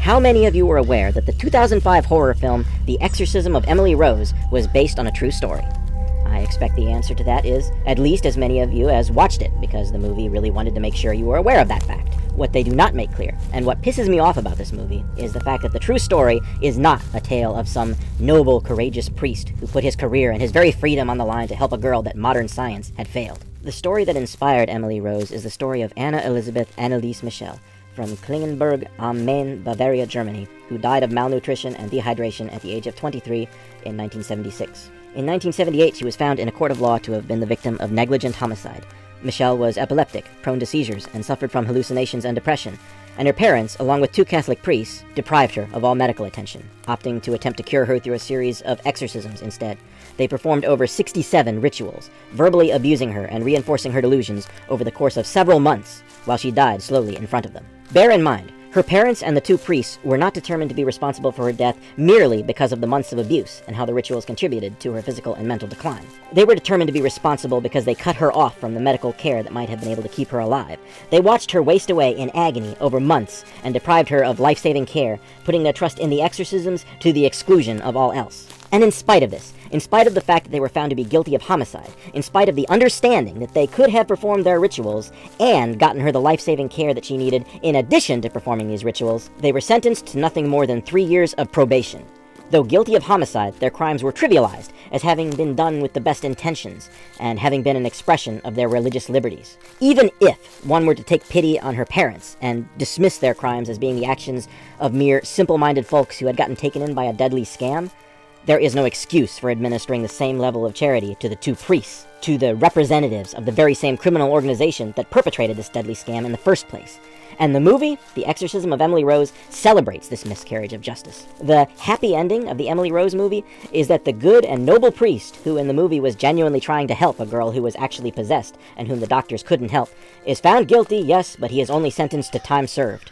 How many of you were aware that the 2005 horror film The Exorcism of Emily Rose was based on a true story? I expect the answer to that is at least as many of you as watched it, because the movie really wanted to make sure you were aware of that fact. What they do not make clear, and what pisses me off about this movie, is the fact that the true story is not a tale of some noble, courageous priest who put his career and his very freedom on the line to help a girl that modern science had failed. The story that inspired Emily Rose is the story of Anna Elisabeth Anneliese Michel from Klingenberg am Main, Bavaria, Germany, who died of malnutrition and dehydration at the age of 23 in 1976. In 1978, she was found in a court of law to have been the victim of negligent homicide. Michel was epileptic, prone to seizures, and suffered from hallucinations and depression, and her parents, along with 2 Catholic priests, deprived her of all medical attention, opting to attempt to cure her through a series of exorcisms instead. They performed over 67 rituals, verbally abusing her and reinforcing her delusions over the course of several months, while she died slowly in front of them. Bear in mind, her parents and the 2 priests were not determined to be responsible for her death merely because of the months of abuse and how the rituals contributed to her physical and mental decline. They were determined to be responsible because they cut her off from the medical care that might have been able to keep her alive. They watched her waste away in agony over months and deprived her of life-saving care, putting their trust in the exorcisms to the exclusion of all else. And in spite of this, in spite of the fact that they were found to be guilty of homicide, in spite of the understanding that they could have performed their rituals and gotten her the life-saving care that she needed in addition to performing these rituals, they were sentenced to nothing more than 3 years of probation. Though guilty of homicide, their crimes were trivialized as having been done with the best intentions and having been an expression of their religious liberties. Even if one were to take pity on her parents and dismiss their crimes as being the actions of mere simple-minded folks who had gotten taken in by a deadly scam, there is no excuse for administering the same level of charity to the 2 priests, to the representatives of the very same criminal organization that perpetrated this deadly scam in the first place. And the movie, The Exorcism of Emily Rose, celebrates this miscarriage of justice. The happy ending of the Emily Rose movie is that the good and noble priest, who in the movie was genuinely trying to help a girl who was actually possessed and whom the doctors couldn't help, is found guilty, yes, but he is only sentenced to time served.